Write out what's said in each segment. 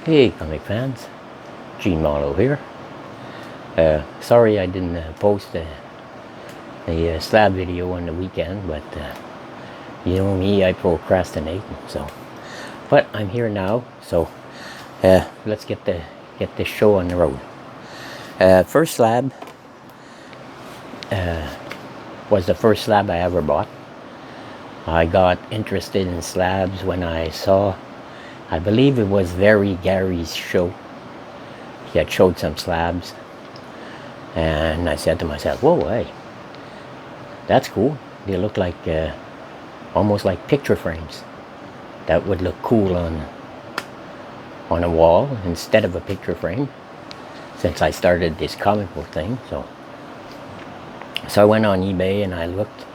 Hey comic fans, Gene Marlowe here. Sorry I didn't post the slab video on the weekend, but you know me, I procrastinate. But I'm here now, so let's get this show on the road. First slab was the first slab I ever bought. I got interested in slabs when I saw, I believe it was Gary's show. He had showed some slabs, and I said to myself, whoa, hey, that's cool. They look like almost like picture frames that would look cool on a wall instead of a picture frame, since I started this comic book thing. So I went on eBay and I looked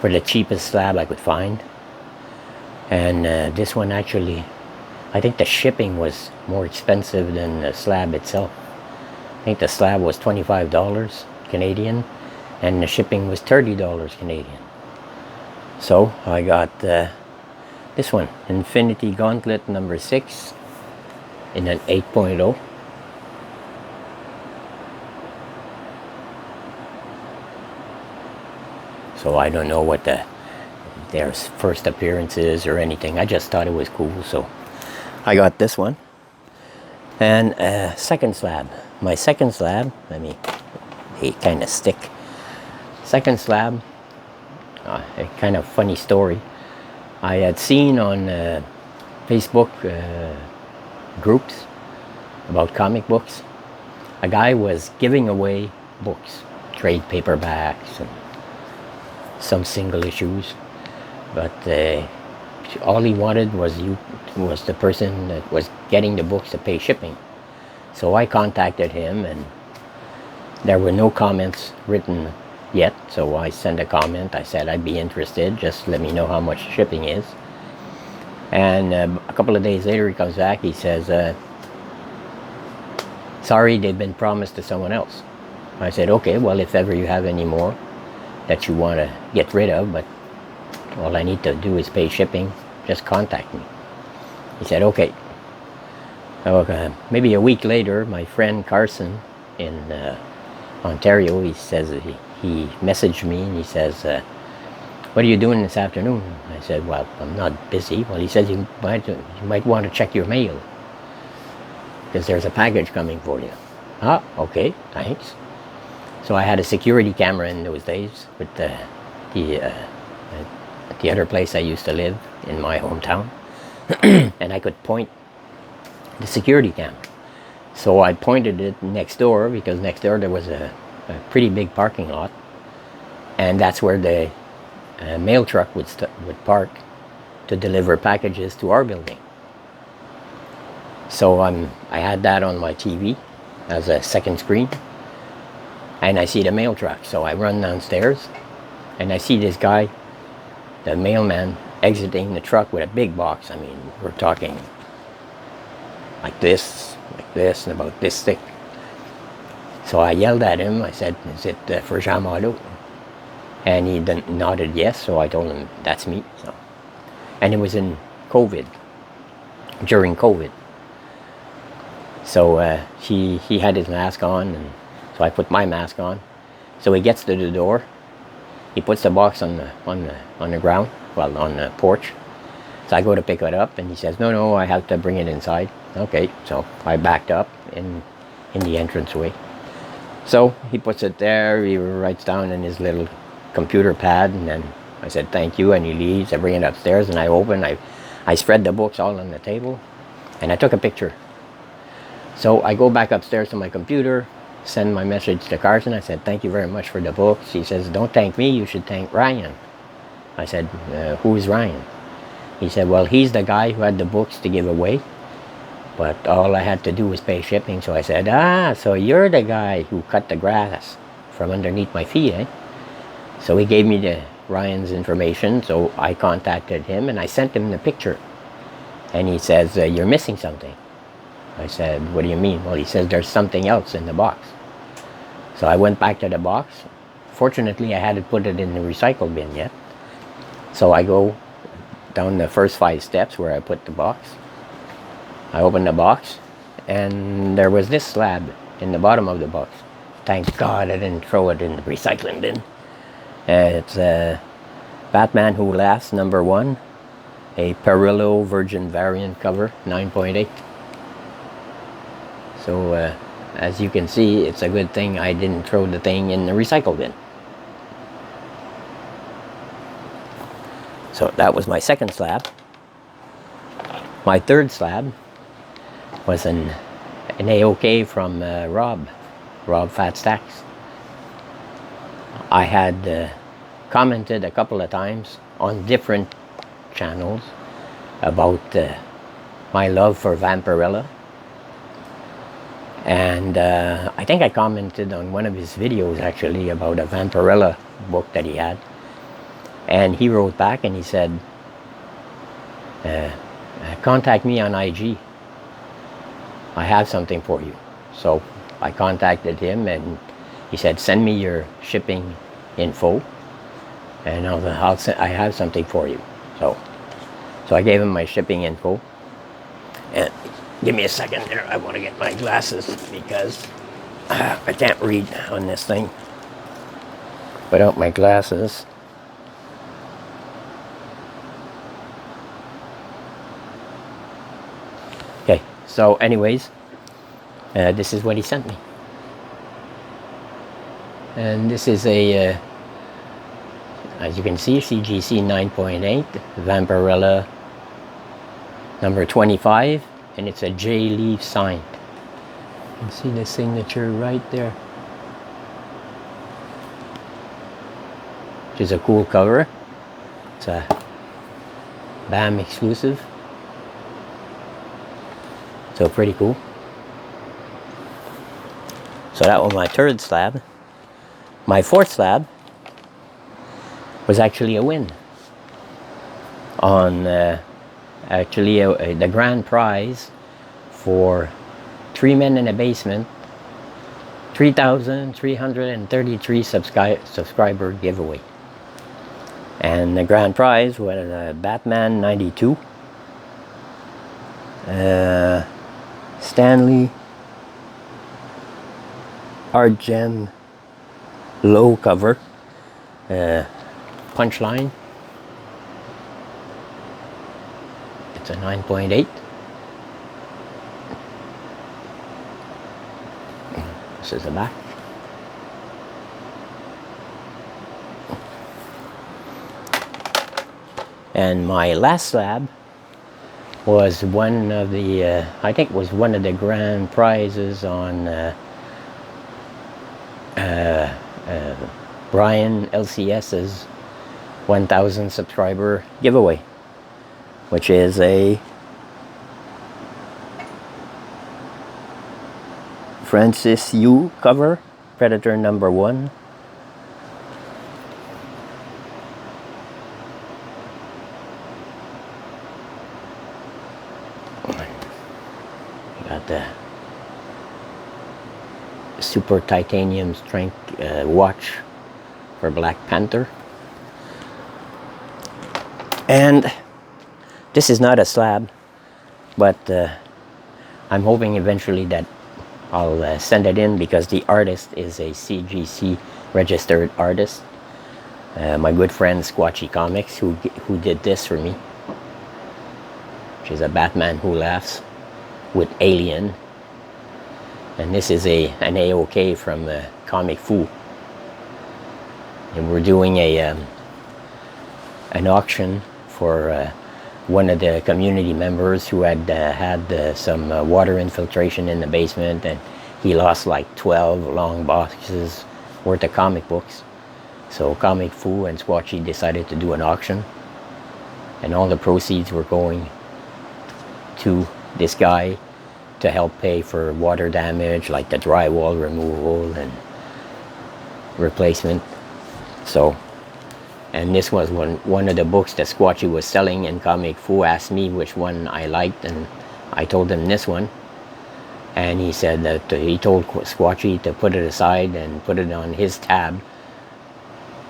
for the cheapest slab I could find, and this one actually, I think the shipping was more expensive than the slab itself. I think the slab was $25 Canadian and the shipping was $30 Canadian. So I got this one, Infinity Gauntlet number 6 in an 8.0. So I don't know what their first appearance is or anything. I just thought it was cool, so I got this one. And second slab. My second slab, they kind of stick. Second slab, a kind of funny story. I had seen on Facebook groups about comic books, a guy was giving away books, trade paperbacks and some single issues, but all he wanted was the person that was getting the books to pay shipping. So I contacted him, and there were no comments written yet, so I sent a comment. I said I'd be interested, just let me know how much shipping is. And a couple of days later he comes back, he says, sorry, they've been promised to someone else. I said, okay, well, if ever you have any more that you want to get rid of, but all I need to do is pay shipping, just contact me. He said, okay. Maybe a week later, my friend Carson in Ontario, he says, he messaged me and he says, what are you doing this afternoon? I said, well, I'm not busy. Well, he says, you might want to check your mail, because there's a package coming for you. Ah, okay, thanks. So I had a security camera in those days with the other place I used to live in my hometown, and I could point the security camera. So I pointed it next door, because next door there was a pretty big parking lot, and that's where the mail truck would park to deliver packages to our building. So I had that on my TV as a second screen, and I see the mail truck. So I run downstairs and I see this guy, the mailman, exiting the truck with a big box. I mean, we're talking like this, and about this thick. So I yelled at him. I said, is it for Jean Marlowe? And he nodded yes, so I told him, that's me. So, and it was in COVID, during COVID. So he had his mask on, and so I put my mask on. So he gets to the door. He puts the box on the ground, well, on the porch. So I go to pick it up, and he says, no, I have to bring it inside. Okay, so I backed up in the entranceway. So he puts it there. He writes down in his little computer pad, and then I said thank you, and he leaves. I bring it upstairs, and I open. I spread the books all on the table, and I took a picture. So I go back upstairs to my computer, send my message to Carson. I said, thank you very much for the books. He says, don't thank me, you should thank Ryan. I said, who is Ryan? He said, well, he's the guy who had the books to give away, but all I had to do was pay shipping. So I said, so you're the guy who cut the grass from underneath my feet, eh? So he gave me Ryan's information, so I contacted him and I sent him the picture. And he says, you're missing something. I said, what do you mean? Well, he says, there's something else in the box. So I went back to the box. Fortunately, I hadn't put it in the recycle bin yet. So I go down the first 5 steps where I put the box. I open the box, and there was this slab in the bottom of the box. Thank God I didn't throw it in the recycling bin. It's Batman Who Laughs #1, a Perillo Virgin variant cover, 9.8. So as you can see, it's a good thing I didn't throw the thing in the recycle bin. So that was my second slab. My third slab was an AOK from Rob Fat Stacks. I had commented a couple of times on different channels about my love for Vampirella, and I think I commented on one of his videos actually about a Vampirella book that he had, and he wrote back and he said, contact me on IG, I have something for you. So I contacted him and he said, send me your shipping info and I have something for you. So I gave him my shipping info. And give me a second there, I want to get my glasses because I can't read on this thing without my glasses. Okay, so anyways, this is what he sent me. And this is a, as you can see, CGC 9.8, Vampirella number 25, and it's a J-leaf signed. You can see the signature right there. Which is a cool cover. It's a BAM exclusive. So pretty cool. So that was my third slab. My fourth slab was actually a win on actually the grand prize for 3 Men in a Basement 3,333 subscriber giveaway. And the grand prize was a Batman 92 Stanley Art Gem low cover punchline. It's a 9.8. This is the back. And my last slab was one of the, I think was one of the grand prizes on Brian LCS's 1,000 subscriber giveaway, which is a Francis Yu cover, Predator #1. Got the super titanium strength watch for Black Panther. And this is not a slab, but I'm hoping eventually that I'll send it in because the artist is a CGC registered artist. My good friend Squatchy Comics, who did this for me, which is a Batman Who Laughs with Alien. And this is an AOK from Comic Fu. And we're doing an auction for one of the community members who had had some water infiltration in the basement, and he lost like 12 long boxes worth of comic books. So Comic Fu and Squatchy decided to do an auction, and all the proceeds were going to this guy to help pay for water damage, like the drywall removal and replacement. So, and this was one of the books that Squatchy was selling, and Comic Fu asked me which one I liked, and I told him this one. And he said that he told Squatchy to put it aside and put it on his tab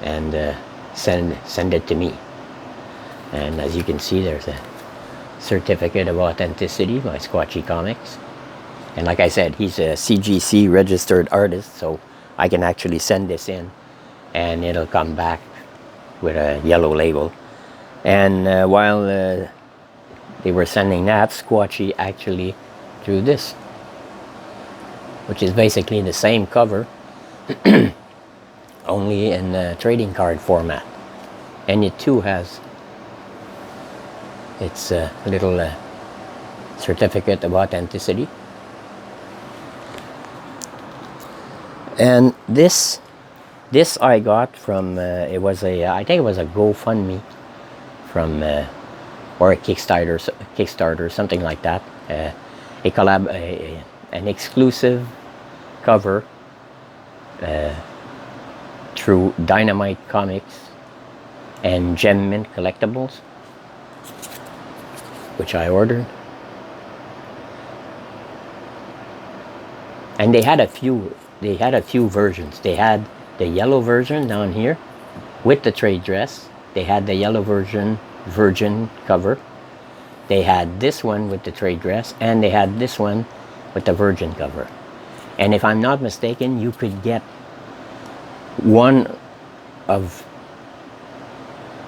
and send it to me. And as you can see, there's a certificate of authenticity by Squatchy Comics. And like I said, he's a CGC registered artist, so I can actually send this in and it'll come back with a yellow label. And while they were sending that, Squatchy actually drew this, which is basically the same cover, only in trading card format. And it too has its little certificate of authenticity. And this I got from it was I think it was a GoFundMe from or a Kickstarter, something like that. An exclusive cover through Dynamite Comics and Gem Mint Collectibles, which I ordered. And they had a few versions. They had the yellow version down here with the trade dress. They had the yellow version, virgin cover. They had this one with the trade dress, and they had this one with the virgin cover. And if I'm not mistaken, you could get one of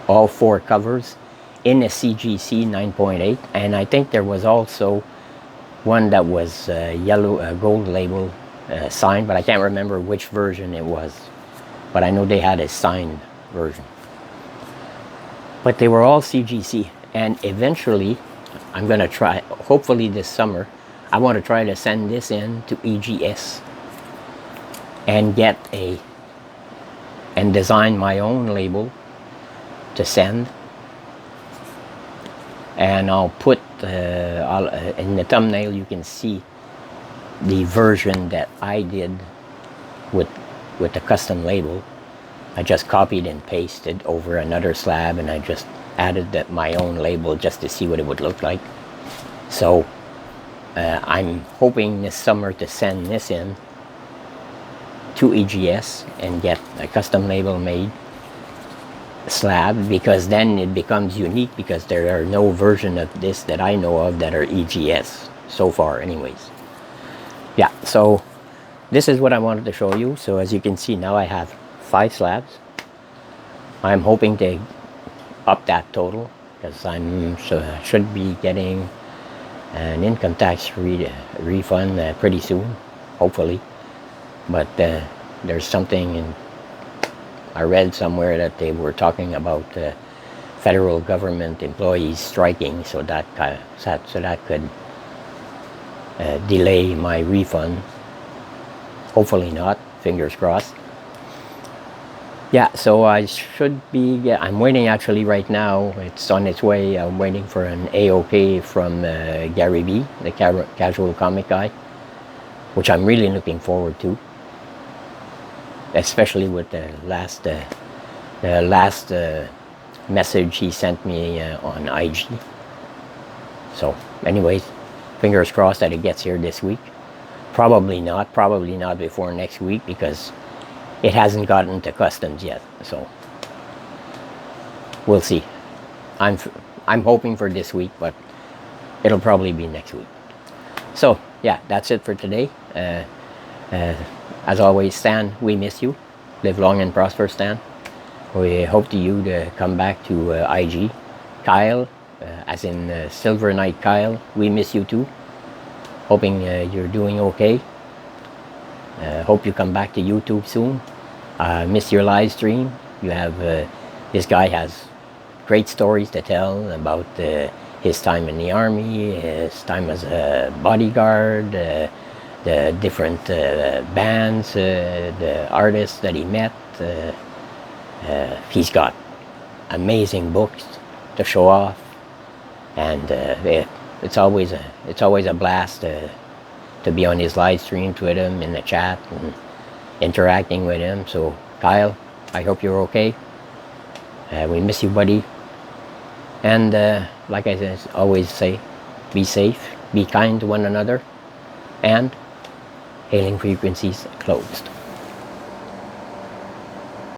all 4 covers in a CGC 9.8, and I think there was also one that was yellow, gold label signed, but I can't remember which version it was. But I know they had a signed version. But they were all CGC, and eventually I'm going to try, hopefully this summer, I want to try to send this in to EGS and and design my own label to send. And I'll put in the thumbnail you can see the version that I did with the custom label. I just copied and pasted over another slab, and I just added my own label just to see what it would look like. So I'm hoping this summer to send this in to EGS and get a custom label made slab, because then it becomes unique, because there are no version of this that I know of that are EGS so far anyways. Yeah, so this is what I wanted to show you. So as you can see, now I have 5 slabs. I'm hoping to up that total, because I'm should be getting an income tax refund pretty soon, hopefully. But there's something I read somewhere that they were talking about federal government employees striking, so that could delay my refund. Hopefully not, fingers crossed. Yeah, so I should be, I'm waiting actually right now, it's on its way. I'm waiting for an AOK from Gary B, the casual comic guy, which I'm really looking forward to, especially with the last message he sent me on IG. So anyways, fingers crossed that it gets here this week. Probably not before next week, because it hasn't gotten to customs yet, so we'll see. I'm hoping for this week, but it'll probably be next week. So yeah, that's it for today. As always, Stan, we miss you. Live long and prosper, Stan. We hope you to come back to IG. Kyle, as in Silver Knight Kyle, we miss you too. Hoping you're doing okay. Hope you come back to YouTube soon. Miss your live stream. You have this guy has great stories to tell about his time in the army, his time as a bodyguard, the different bands, the artists that he met. He's got amazing books to show off, and it's always a blast to be on his live streams with him in the chat and interacting with him. So Kyle, I hope you're okay. We miss you, buddy. And like I always say, be safe, be kind to one another, and hailing frequencies closed.